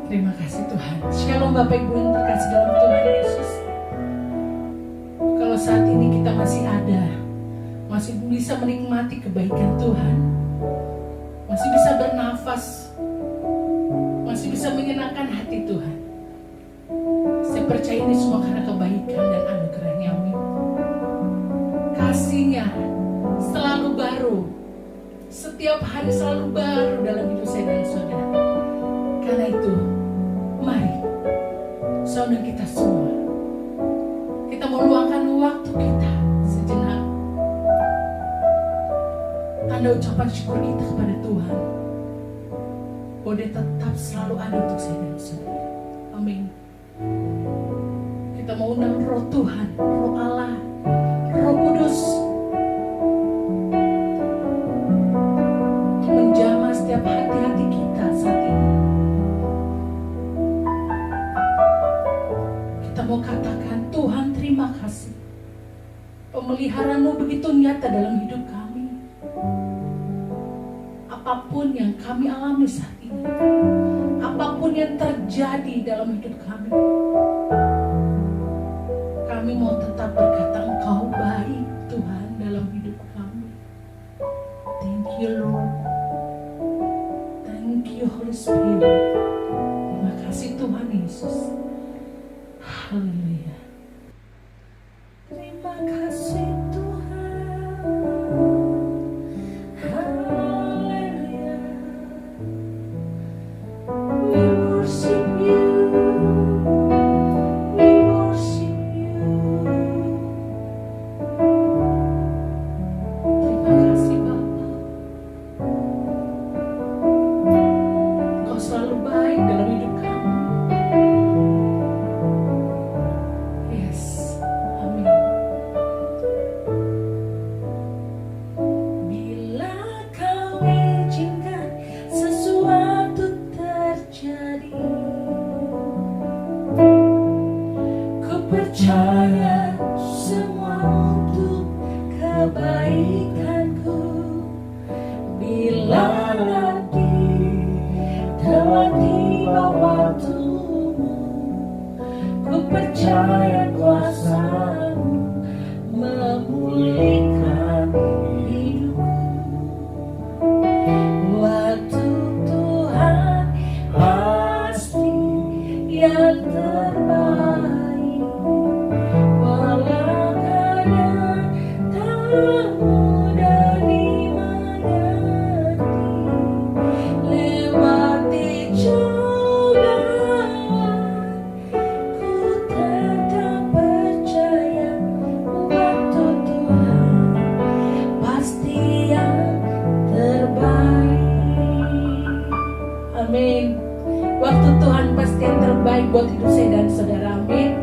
Terima kasih Tuhan. Shalom Bapak Ibu yang terkasih dalam Tuhan Yesus. Kalau saat ini kita masih ada, masih bisa menikmati kebaikan Tuhan, masih bisa bernafas, masih bisa menyenangkan hati Tuhan, saya percaya ini semua karena kebaikan dan anugerahnya. Amin. Kasih-Nya selalu baru, setiap hari selalu baru dalam hidup saya dan saudara. Karena itu, mari saudara kita semua, kita mau luangkan waktu kita sejenak, tanda ucapan syukur kita kepada Tuhan bahwa Dia tetap selalu ada untuk saya dan saudara. Amin. Kita mau undang Roh Tuhan, Roh Allah, Roh Kudus menjamah setiap hati-hati kita saat ini. Kita mau katakan, Tuhan terima kasih, pemeliharaan-Mu begitu nyata dalam hidup kami. Apapun yang kami alami saat ini, apapun yang terjadi dalam hidup kami mau tetap berkata Engkau baik Tuhan dalam hidup kami. Thank you Lord, thank you Holy Spirit. Terima kasih Tuhan Yesus. Haleluya. Terima kasih Tuhan. Haleluya. We worship you. We worship you. Terima kasih Bapa. Kau selalu baik dalam hidup kami. Yes, amin. Bila Kau izinkan sesuatu terjadi, ku percaya semua untuk kebaikanku. Bila nanti telah tiba waktumu, ku percaya kuasa-Mu memulihkan hidupku. Waktu Tuhan pasti yang terbaik, walau kadang tak mudah dimengerti. Lewati cobaan, ku tetap percaya waktu Tuhan pasti yang terbaik. Amin. Waktu Tuhan pasti yang terbaik buat hidup saya dan saudara. Amin.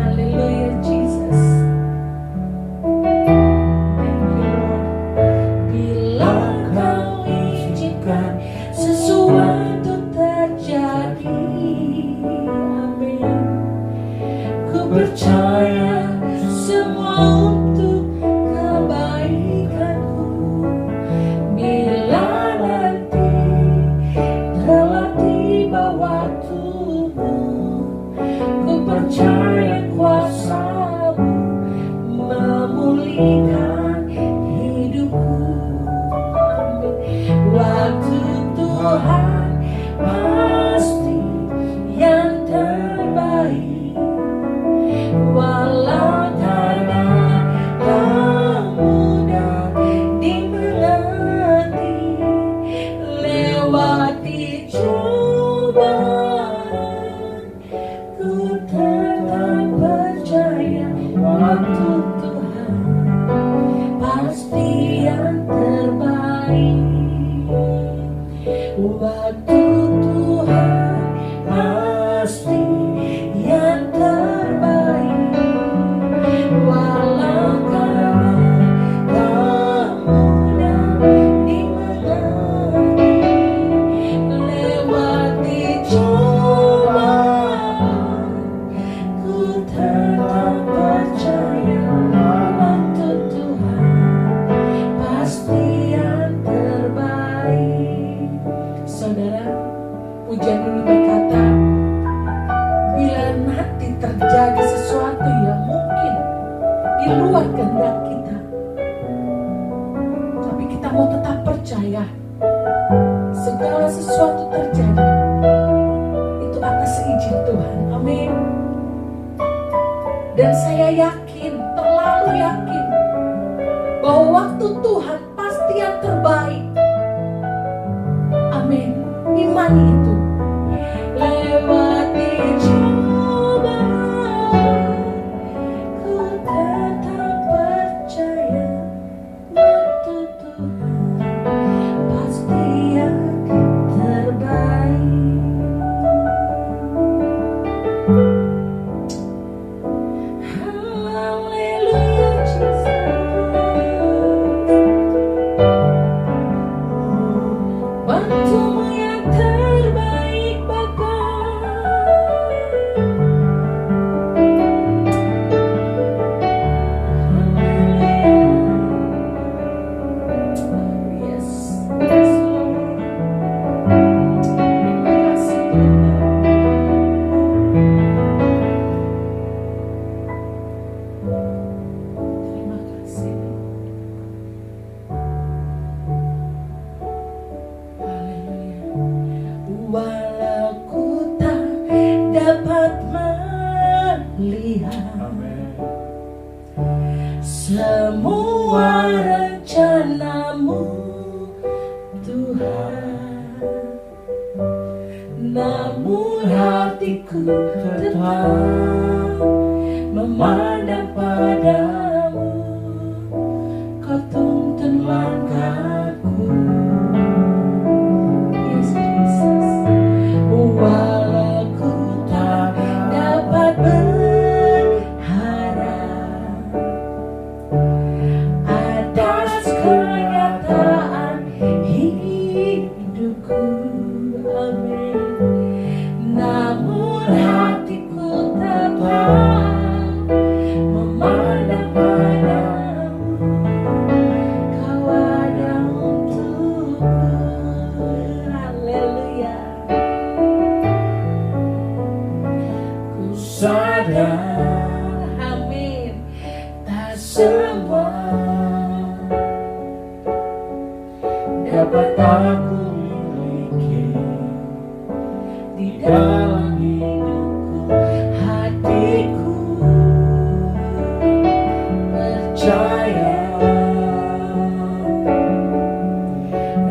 Haleluya Jesus. Thank you Lord. Bila Kau izinkan sesuatu terjadi, amin. Ku percaya semua untuk kebaikanku. Bila nanti telah tiba waktumu, ku percaya kuasa-Mu memulihkan hidupku. Amin. Waktu Tuhan pasti yang terbaik, walau kadang tak mudah dimengerti. Lewati cobaan, ku tetap percaya waktu Tuhan pasti yang terbaik. Waktu Tuhan pasti yang terbaik, walau kadang tak mudah dimengerti. Lewati Pujian ini berkata, bila nanti terjadi sesuatu yang mungkin di luar kehendak kita, tapi kita mau tetap percaya segala sesuatu terjadi itu atas izin Tuhan. Amin. Dan saya yakin, terlalu yakin, bahwa waktu Tuhan pasti yang terbaik. Amin. Imani itu. Lewati cobaan, ku tetap percaya waktu Tuhan pasti yang terbaik. Haleluya Jesus. Waktumu yang terbaik Bapa. Yes, yes Lord. Terima kasih Tuhan. Terima kasih. Haleluya. Walau ku tak dapat melihat semua rencanamu Tuhan, namun hatiku tetap memandang padamu. Kau tuntun langkahku. Yes, Jesus. Walau ku tak dapat berharap atas kenyataan hidupku, amin. Namun hatiku tetap memandang padamu. Kau ada untukku. Haleluya. Ku sadar, amin, tak semua dapat aku miliki di dalam hidupku. Hatiku percaya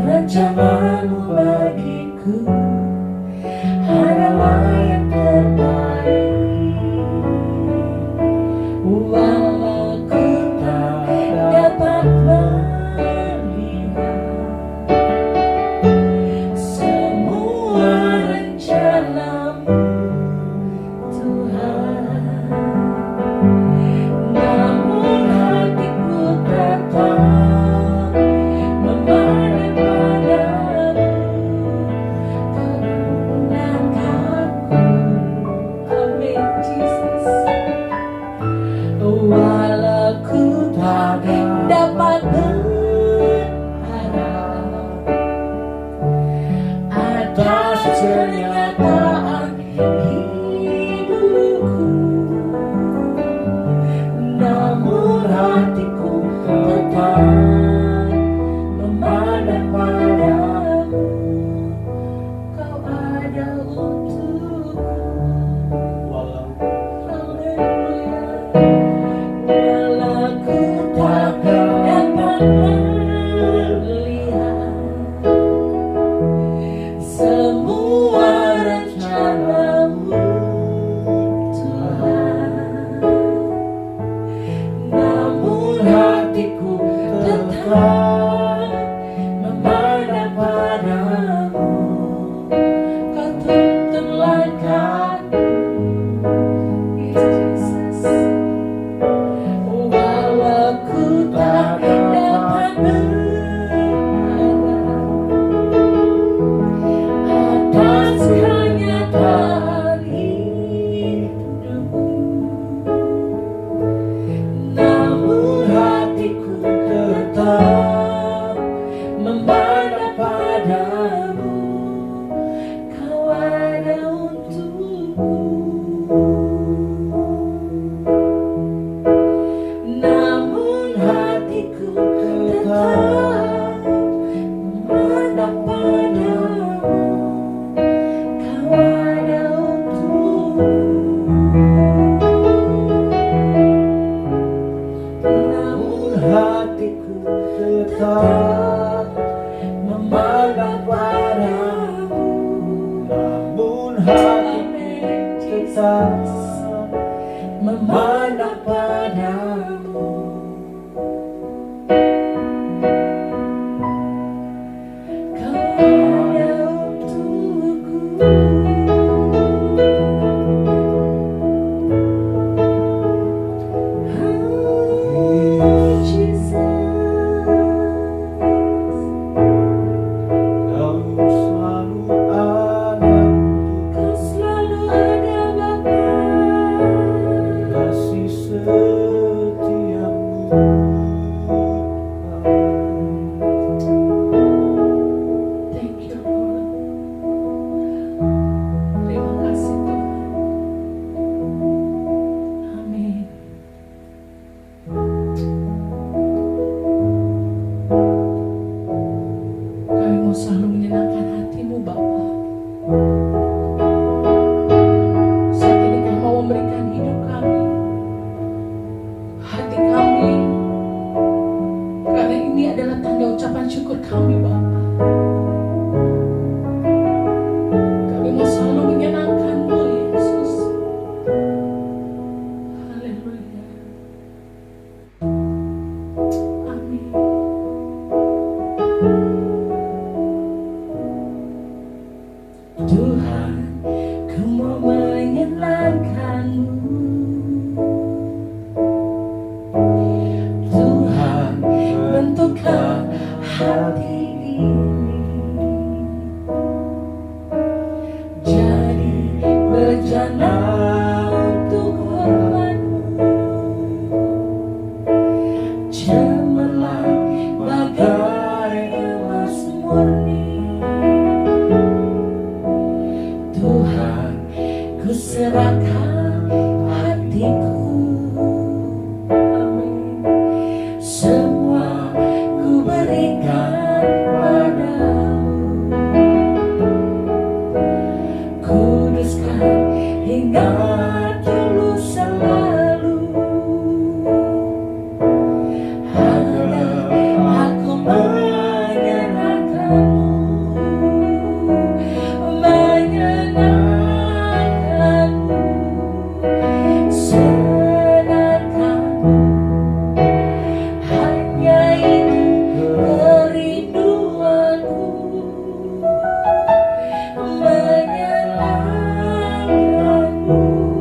rencanamu bagiku adalah yang terbaik. Walau ku tak dapat melihat semua rencanamu Tuhan, namun hatiku tetap memandang padamu. Kemenanganku, amin Jesus. Walau ku tak dapat berharap atas kenyataan hidupku, namun hatiku tetap memandang padamu. Kau ada untukku. Haleluya. Walau ku tak dapat melihat semua rencanamu Tuhan, namun hatiku tetap memandang padamu. Kau tuntun langkahku. Yes, Jesus. Walau ku tak dapat berharap atas bisa memandang padamu. Kau ada untukku. Oh, Jesus. Kau selalu ada Kau selalu ada Bapa. kasih setiamu. Thank you Lord. Terima kasih Tuhan. Amin. Kami mau selalu menyenangkan hatimu Bapa. Saat ini kami mau memberikan hidup kami, hati kami, karena ini adalah tanda ucapan syukur kami Bapa. Kami mau selalu menyenangkan-Mu Yesus. Haleluya. Amin. Tuhan, ku mau menyenangkan-Mu. Tuhan, bentukkan hati ini jadi bejana untuk hormat-Mu. Cemerlang bagai emas murni. Tuhan, ku serahkan hatiku. Amin. Semua ku berikan padamu. Kuduskan hingga tulus selalu. Hanya aku menyenangkan-Mu. Menyenangkan-Mu, senangkan-Mu. Hanya itu kerinduanku. Menyenangkan-Mu.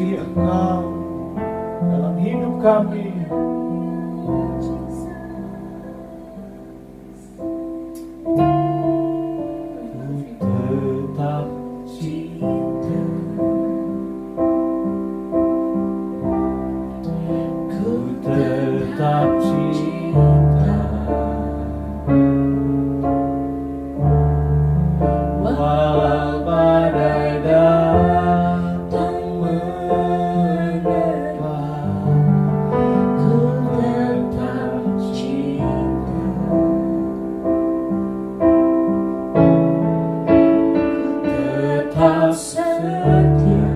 kasih Engkau dalam hidup kami. Tetap cinta, ku tetap cinta, walau badai datang menerpa, ku tetap cinta, tetap setia,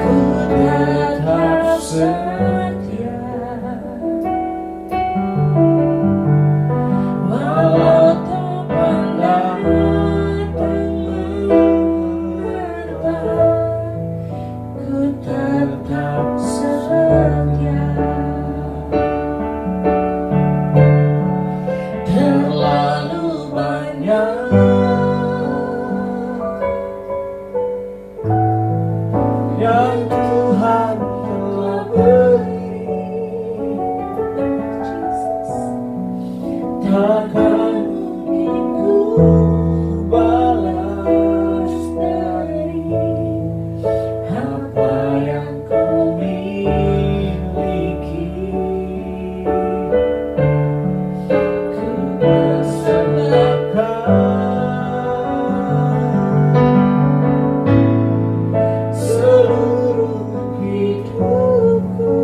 ku tetap setia, walau topan datang menerpa, ku tetap setia. Terlalu banyak yang Tuhan telah beri, takkan mungkin ku balas dari apa yang ku miliki. Ku persembahkan seluruh hidupku,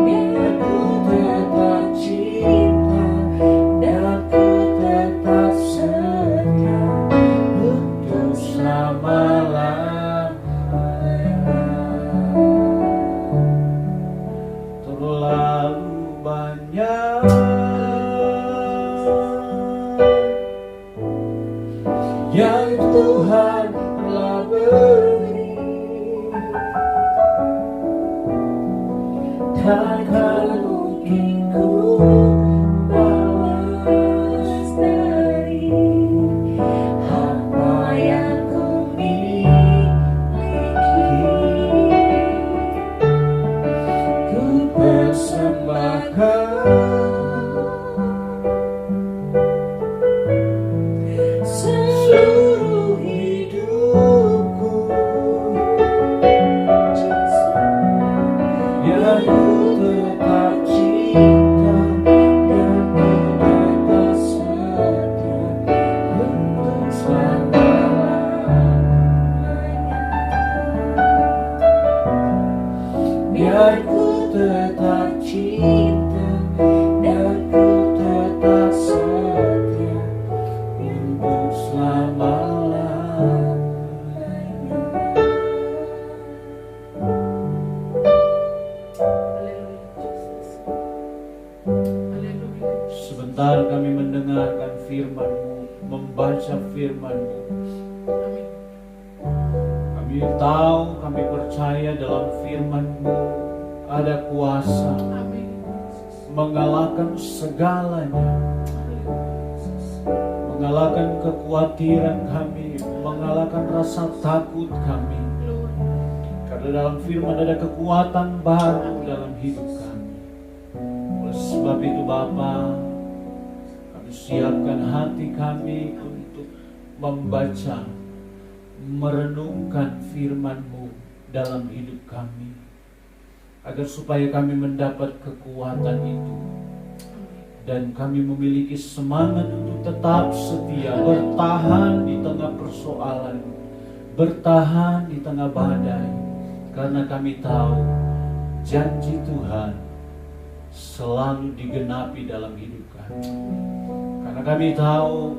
biar ku tetap cinta dan ku tetap setia untuk selama-lamanya. Terlalu banyak yang Tuhan telah beri, takkan mungkin ku balas dari apa yang ku miliki. Ku persembahkan seluruh hidupku, biar ku tetap cinta dan ku tetap setia untuk selama-lamanya. Biar ku tetap cinta dan ku tetap setia untuk selama-lamanya. Sebentar kami mendengarkan firman-Mu, membaca firman-Mu. Amin. Kami tahu, kami percaya dalam firman-Mu ada kuasa Amin. mengalahkan segalanya, mengalahkan kekhawatiran kami, mengalahkan rasa takut kami. Karena dalam firman ada kekuatan baru dalam hidup kami. Oleh sebab itu Bapa, kami siapkan hati kami untuk membaca, merenungkan firman-Mu dalam hidup kami, agar supaya kami mendapat kekuatan itu dan kami memiliki semangat untuk tetap setia, bertahan di tengah persoalan, bertahan di tengah badai, karena kami tahu janji Tuhan selalu digenapi dalam hidup kami. Karena kami tahu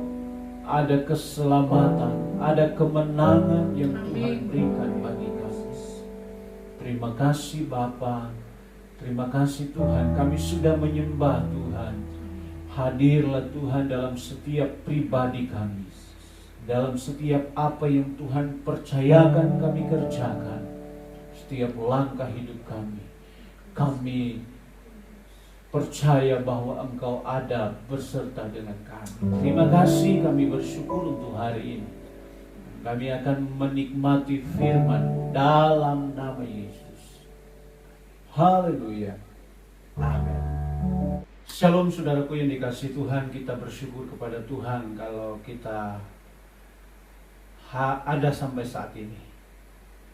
ada keselamatan, ada kemenangan yang Tuhan berikan bagi kami. Terima kasih Bapa, terima kasih Tuhan, kami sudah menyembah Tuhan. Hadirlah Tuhan dalam setiap pribadi kami, dalam setiap apa yang Tuhan percayakan kami kerjakan, setiap langkah hidup kami. Kami percaya bahwa Engkau ada beserta dengan kami. Terima kasih, kami bersyukur untuk hari ini. Kami akan menikmati firman dalam nama Yesus. Haleluya. Amin. Shalom saudaraku yang dikasihi Tuhan, kita bersyukur kepada Tuhan kalau kita ada sampai saat ini.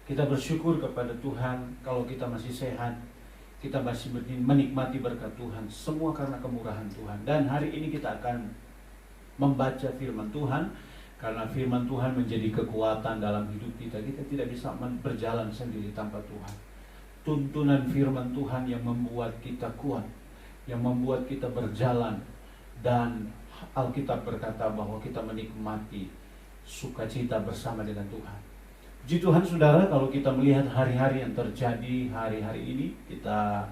Kita bersyukur kepada Tuhan kalau kita masih sehat, kita masih menikmati berkat Tuhan, semua karena kemurahan Tuhan. Dan hari ini kita akan membaca firman Tuhan, karena firman Tuhan menjadi kekuatan dalam hidup kita. Kita tidak bisa berjalan sendiri tanpa Tuhan. Tuntunan firman Tuhan yang membuat kita kuat, yang membuat kita berjalan. Dan Alkitab berkata bahwa kita menikmati sukacita bersama dengan Tuhan. Puji Tuhan saudara, kalau kita melihat hari-hari yang terjadi hari-hari ini, kita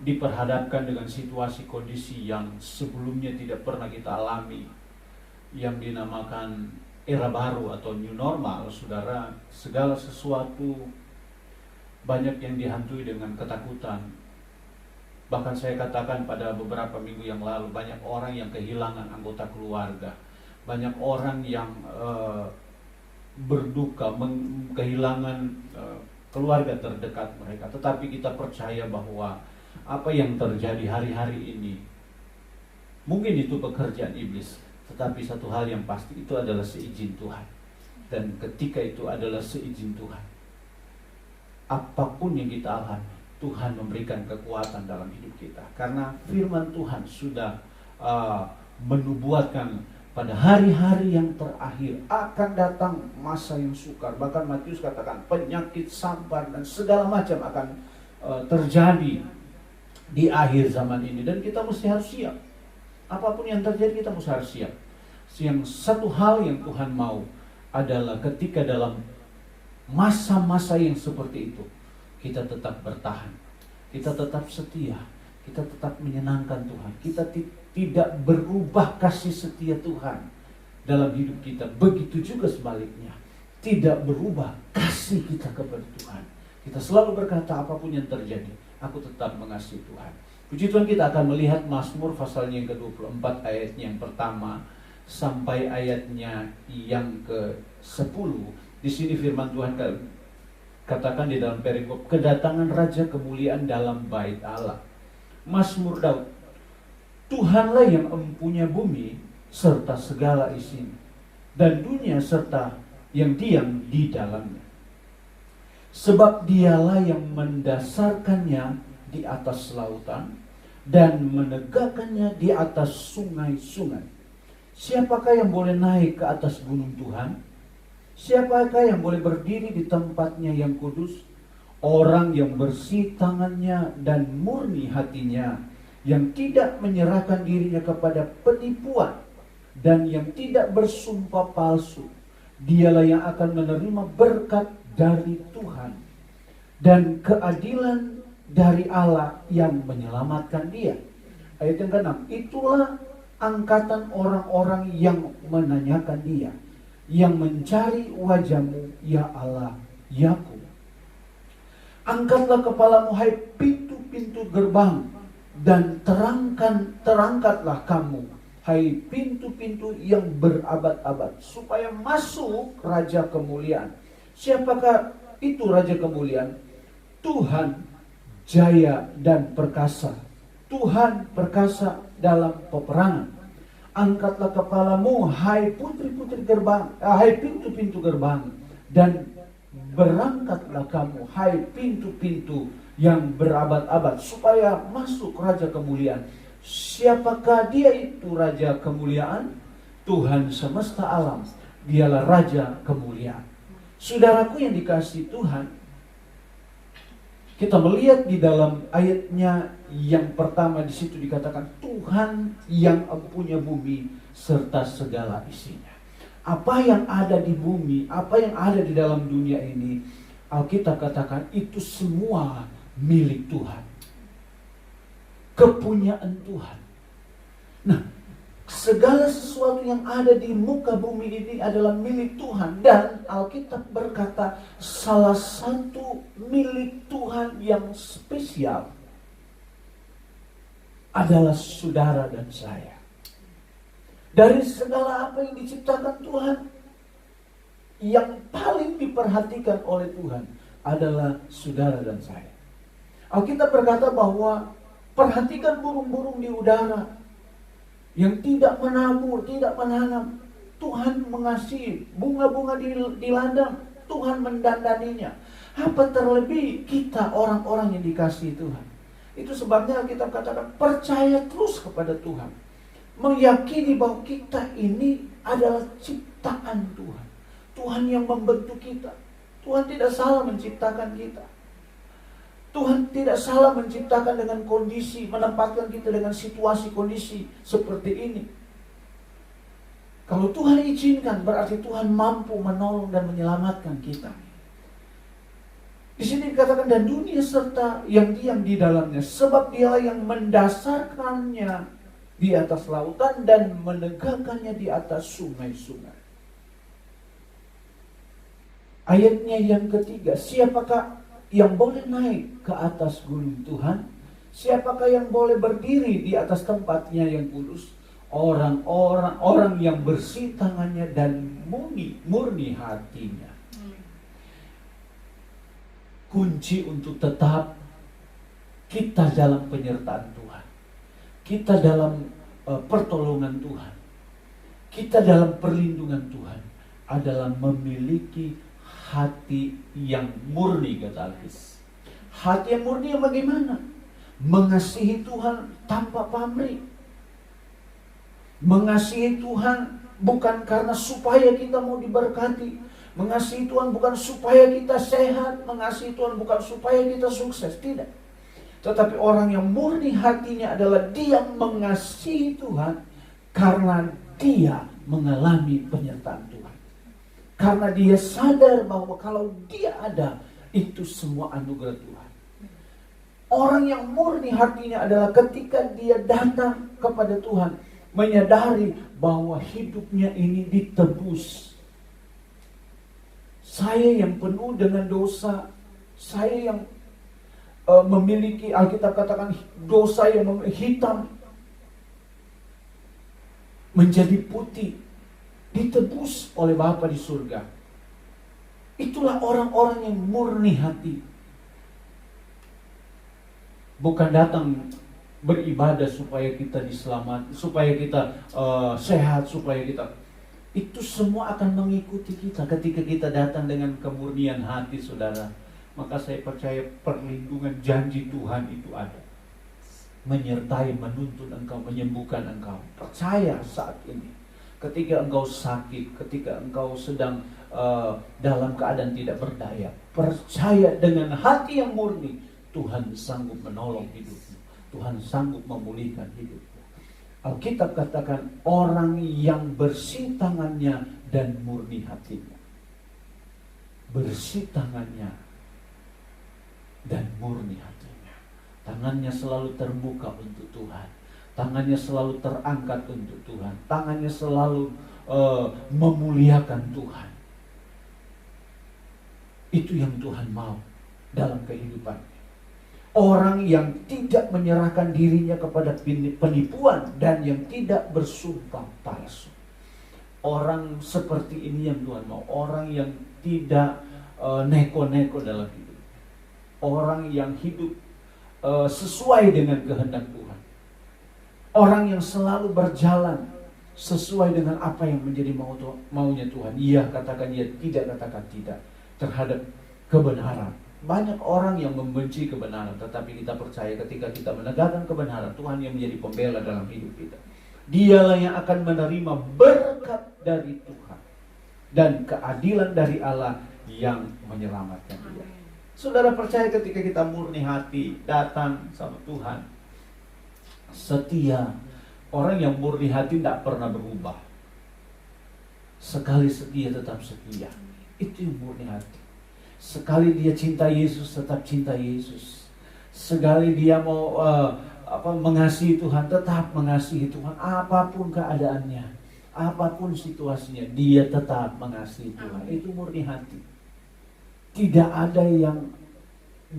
diperhadapkan dengan situasi kondisi yang sebelumnya tidak pernah kita alami, yang dinamakan era baru atau new normal. Saudara, segala sesuatu banyak yang dihantui dengan ketakutan. Bahkan saya katakan pada beberapa minggu yang lalu, banyak orang yang kehilangan anggota keluarga, banyak orang yang berduka, kehilangan keluarga terdekat mereka. Tetapi kita percaya bahwa apa yang terjadi hari-hari ini, mungkin itu pekerjaan iblis, tetapi satu hal yang pasti, itu adalah seizin Tuhan. Dan ketika itu adalah seizin Tuhan, apapun yang kita alami, Tuhan memberikan kekuatan dalam hidup kita. Karena firman Tuhan sudah menubuatkan pada hari-hari yang terakhir akan datang masa yang sukar. Bahkan Matius katakan penyakit, sampar, dan segala macam akan terjadi di akhir zaman ini. Dan kita mesti harus siap. Apapun yang terjadi kita mesti harus siap. Yang satu hal yang Tuhan mau adalah ketika dalam masa-masa yang seperti itu, kita tetap bertahan, kita tetap setia, kita tetap menyenangkan Tuhan, kita tidak berubah kasih setia Tuhan dalam hidup kita. Begitu juga sebaliknya, tidak berubah kasih kita kepada Tuhan. Kita selalu berkata apapun yang terjadi, aku tetap mengasihi Tuhan. Puji Tuhan, kita akan melihat Mazmur pasalnya yang ke-24 ayatnya yang pertama sampai ayatnya yang ke-10. Di sini firman Tuhan katakan di dalam perikop, kedatangan Raja kemuliaan dalam bait Allah. Mazmur Daud, Tuhanlah yang empunya bumi serta segala isinya, dan dunia serta yang diam di dalamnya. Sebab dialah yang mendasarkannya di atas lautan dan menegakkannya di atas sungai-sungai. Siapakah yang boleh naik ke atas gunung Tuhan? Siapakah yang boleh berdiri di tempatnya yang kudus? Orang yang bersih tangannya dan murni hatinya, yang tidak menyerahkan dirinya kepada penipuan dan yang tidak bersumpah palsu. Dialah yang akan menerima berkat dari Tuhan dan keadilan dari Allah yang menyelamatkan dia. Ayat yang ke-6, itulah angkatan orang-orang yang menanyakan dia, yang mencari wajah-Mu, ya Allah, Yakub. Angkatlah kepalamu, hai pintu-pintu gerbang, dan terangkatlah kamu, hai pintu-pintu yang berabad-abad, supaya masuk Raja kemuliaan. Siapakah itu Raja kemuliaan? Tuhan jaya dan perkasa, Tuhan perkasa dalam peperangan. Angkatlah kepalamu, hai putri-putri gerbang, hai pintu-pintu gerbang, dan berangkatlah kamu, hai pintu-pintu yang berabad-abad, supaya masuk Raja kemuliaan. Siapakah dia itu Raja kemuliaan? Tuhan semesta alam, dialah Raja kemuliaan. Saudaraku yang dikasihi Tuhan, kita melihat di dalam ayatnya yang pertama, di situ dikatakan Tuhan yang empunya bumi serta segala isinya. Apa yang ada di bumi, apa yang ada di dalam dunia ini, Alkitab katakan itu semua milik Tuhan, kepunyaan Tuhan. Nah, segala sesuatu yang ada di muka bumi ini adalah milik Tuhan. Dan Alkitab berkata salah satu milik Tuhan yang spesial adalah saudara dan saya. Dari segala apa yang diciptakan Tuhan, yang paling diperhatikan oleh Tuhan adalah saudara dan saya. Alkitab berkata bahwa perhatikan burung-burung di udara yang tidak menabur, tidak menanam. Tuhan mengasihi bunga-bunga di ladang, Tuhan mendandaninya. Apa terlebih kita orang-orang yang dikasihi Tuhan. Itu sebabnya Alkitab katakan percaya terus kepada Tuhan. Meyakini bahwa kita ini adalah ciptaan Tuhan. Tuhan yang membentuk kita. Tuhan tidak salah menciptakan kita. Tuhan tidak salah menciptakan dengan kondisi, menempatkan kita dengan situasi kondisi seperti ini. Kalau Tuhan izinkan, berarti Tuhan mampu menolong dan menyelamatkan kita. Di sini dikatakan dan dunia serta yang diam di dalamnya, sebab Dialah yang mendasarkannya di atas lautan dan menegakkannya di atas sungai-sungai. Ayatnya yang ketiga, siapakah yang boleh naik ke atas gunung Tuhan? Siapakah yang boleh berdiri di atas tempatnya yang kudus? Orang yang bersih tangannya dan murni hatinya. Kunci untuk tetap kita dalam penyertaan Tuhan, kita dalam pertolongan Tuhan, kita dalam perlindungan Tuhan adalah memiliki hati yang murni, kata Alkis. Hati yang murni yang bagaimana? Mengasihi Tuhan tanpa pamrih. Mengasihi Tuhan bukan karena supaya kita mau diberkati. Mengasihi Tuhan bukan supaya kita sehat. Mengasihi Tuhan bukan supaya kita sukses. Tidak. Tetapi orang yang murni hatinya adalah dia mengasihi Tuhan karena dia mengalami penyertaan Tuhan. Karena dia sadar bahwa kalau dia ada, itu semua anugerah Tuhan. Orang yang murni hatinya adalah ketika dia datang kepada Tuhan, menyadari bahwa hidupnya ini ditebus. Saya yang penuh dengan dosa, saya yang memiliki, Alkitab katakan dosa yang hitam menjadi putih, ditebus oleh Bapa di surga. Itulah orang-orang yang murni hati. Bukan datang beribadah supaya kita diselamatkan, supaya kita sehat, supaya kita... Itu semua akan mengikuti kita ketika kita datang dengan kemurnian hati, saudara. Maka saya percaya perlindungan janji Tuhan itu ada. Menyertai, menuntun engkau, menyembuhkan engkau. Percaya saat ini. Ketika engkau sakit, ketika engkau sedang dalam keadaan tidak berdaya, percaya dengan hati yang murni, Tuhan sanggup menolong hidupmu. Tuhan sanggup memulihkan hidupmu. Alkitab katakan orang yang bersih tangannya dan murni hatinya. Bersih tangannya dan murni hatinya. Tangannya selalu terbuka untuk Tuhan. Tangannya selalu terangkat untuk Tuhan. Tangannya selalu memuliakan Tuhan. Itu yang Tuhan mau dalam kehidupannya. Orang yang tidak menyerahkan dirinya kepada penipuan dan yang tidak bersumpah palsu. Orang seperti ini yang Tuhan mau. Orang yang tidak neko-neko dalam hidup. Orang yang hidup sesuai dengan kehendak Tuhan. Orang yang selalu berjalan sesuai dengan apa yang menjadi maunya Tuhan. Iya katakan iya, tidak katakan tidak terhadap kebenaran. Banyak orang yang membenci kebenaran, tetapi kita percaya ketika kita menegakkan kebenaran, Tuhan yang menjadi pembela dalam hidup kita. Dialah yang akan menerima berkat dari Tuhan dan keadilan dari Allah yang menyelamatkan dia. Saudara percaya ketika kita murni hati datang sama Tuhan, setia. Orang yang murni hati tidak pernah berubah. Sekali setia tetap setia. Itu yang murni hati. Sekali dia cinta Yesus tetap cinta Yesus. Sekali dia mau mengasihi Tuhan tetap mengasihi Tuhan. Apapun keadaannya, apapun situasinya, dia tetap mengasihi Tuhan. Itu murni hati. Tidak ada yang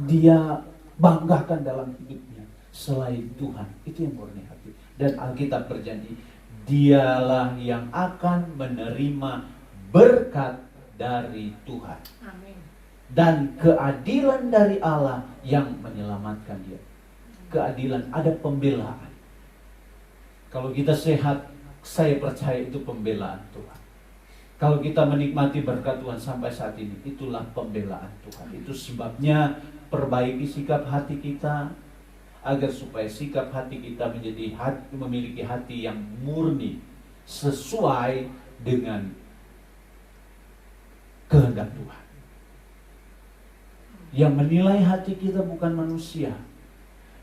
dia banggakan dalam hidupnya selain Tuhan. Itu yang murni hati. Dan Alkitab berjanji, dialah yang akan menerima berkat dari Tuhan. Amin. Dan keadilan dari Allah yang menyelamatkan dia. Keadilan, ada pembelaan. Kalau kita sehat, saya percaya itu pembelaan Tuhan. Kalau kita menikmati berkat Tuhan sampai saat ini, itulah pembelaan Tuhan. Itu sebabnya perbaiki sikap hati kita, agar supaya sikap hati kita memiliki hati yang murni, sesuai dengan kehendak Tuhan. Yang menilai hati kita bukan manusia,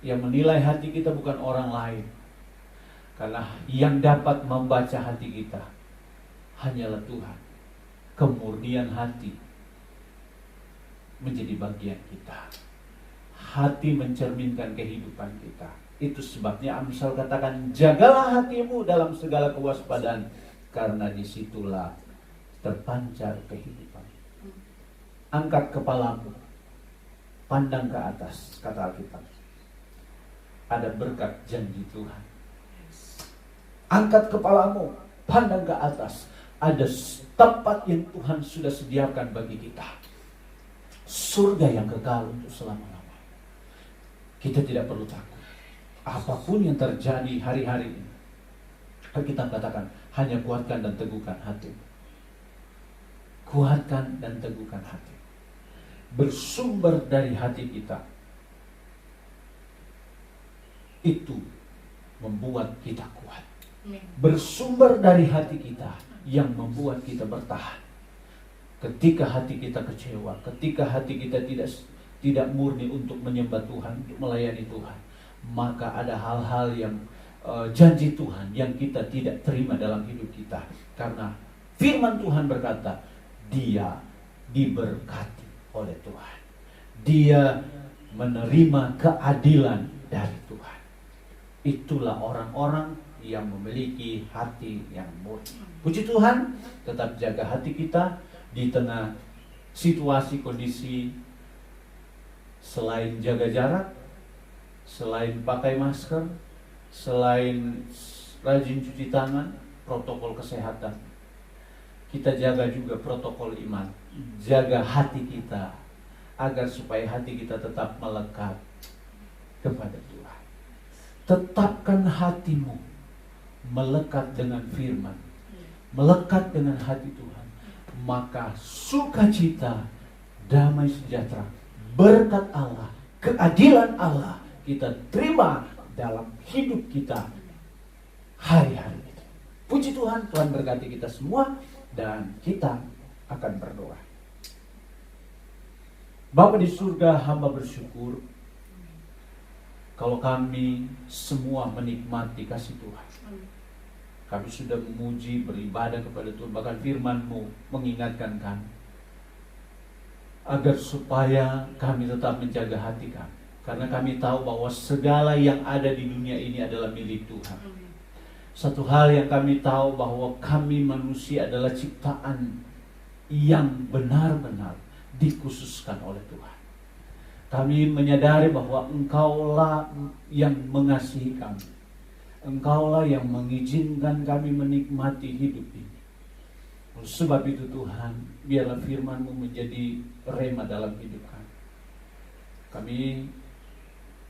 yang menilai hati kita bukan orang lain. Karena yang dapat membaca hati kita hanyalah Tuhan. Kemurnian hati menjadi bagian kita. Hati mencerminkan kehidupan kita. Itu sebabnya Amsal katakan, jagalah hatimu dalam segala kewaspadaan, karena disitulah terpancar kehidupan. Angkat kepalamu, pandang ke atas, kata Alkitab. Ada berkat janji Tuhan. Angkat kepalamu, pandang ke atas. Ada tempat yang Tuhan sudah sediakan bagi kita. Surga yang kekal untuk selama-lamanya. Kita tidak perlu takut. Apapun yang terjadi hari-hari ini, kita katakan, hanya kuatkan dan teguhkan hati. Kuatkan dan teguhkan hati. Bersumber dari hati kita. Itu membuat kita kuat. Bersumber dari hati kita yang membuat kita bertahan. Ketika hati kita kecewa, ketika hati kita tidak murni untuk menyembah Tuhan, untuk melayani Tuhan, maka ada hal-hal yang janji Tuhan yang kita tidak terima dalam hidup kita. Karena firman Tuhan berkata, dia diberkati oleh Tuhan. Dia menerima keadilan dari Tuhan. Itulah orang-orang yang memiliki hati yang murni. Puji Tuhan, tetap jaga hati kita di tengah situasi kondisi. Selain jaga jarak, selain pakai masker, selain rajin cuci tangan, protokol kesehatan, kita jaga juga protokol iman. Jaga hati kita agar supaya hati kita tetap melekat kepada Tuhan. Tetapkan hatimu melekat dengan firman, melekat dengan hati Tuhan, maka sukacita, damai sejahtera, berkat Allah, keadilan Allah kita terima dalam hidup kita hari-hari itu. Puji Tuhan, Tuhan berkati kita semua, dan kita akan berdoa. Bapa di surga, hamba bersyukur kalau kami semua menikmati kasih Tuhan. Kami sudah memuji, beribadah kepada Tuhan. Bahkan firman-Mu mengingatkan kami agar supaya kami tetap menjaga hati kami. Karena kami tahu bahwa segala yang ada di dunia ini adalah milik Tuhan. Satu hal yang kami tahu bahwa kami manusia adalah ciptaan yang benar-benar dikhususkan oleh Tuhan. Kami menyadari bahwa Engkaulah yang mengasihi kami. Engkaulah yang mengizinkan kami menikmati hidup ini. Sebab itu Tuhan, biarlah firman-Mu menjadi rema dalam hidup kami. Kami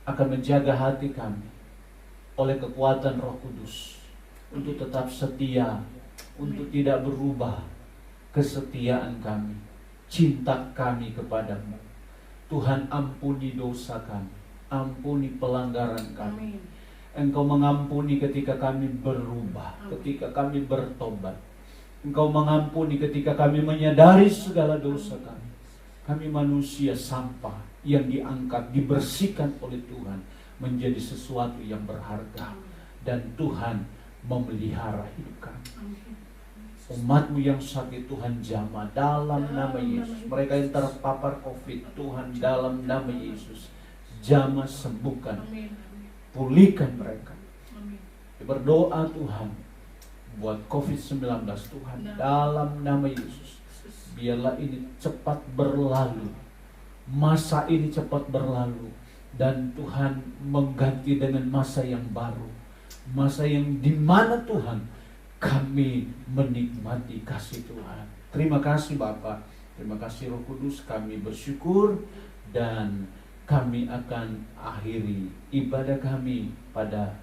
akan menjaga hati kami oleh kekuatan Roh Kudus untuk tetap setia, untuk tidak berubah kesetiaan kami, cinta kami kepadamu. Tuhan, ampuni dosa kami, ampuni pelanggaran kami. Engkau mengampuni ketika kami berubah, ketika kami bertobat. Engkau mengampuni ketika kami menyadari segala dosa kami. Kami manusia sampah yang diangkat, dibersihkan oleh Tuhan menjadi sesuatu yang berharga. Dan Tuhan memelihara hidup kami. Umat-Mu yang sakit Tuhan jamah dalam nama Yesus. Mereka yang terpapar COVID, Tuhan dalam nama Yesus jamah, sembuhkan, pulihkan mereka. Berdoa Tuhan buat COVID-19 Tuhan dalam nama Yesus. Biarlah ini cepat berlalu. Masa ini cepat berlalu. dan Tuhan mengganti dengan masa yang baru, masa yang dimana Tuhan kami menikmati kasih Tuhan. Terima kasih Bapa, terima kasih Roh Kudus, kami bersyukur dan kami akan akhiri ibadah kami pada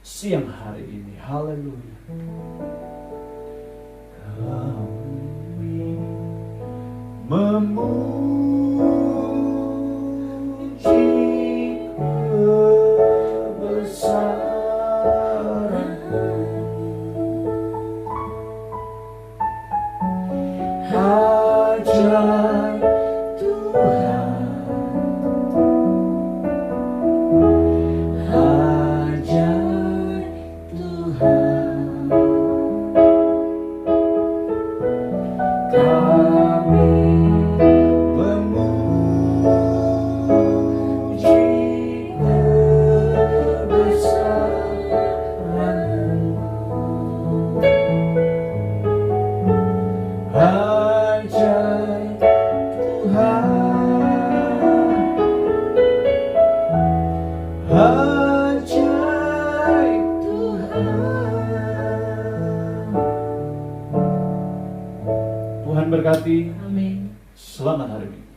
siang hari ini. Haleluya. Kami memuji kebesaran ajaib Tuhan, ajaib Tuhan. Kami memuji kebesaran-Mu, ajaib Tuhan, ajaib Tuhan. Tuhan berkati. Amin. Selamat hari Minggu.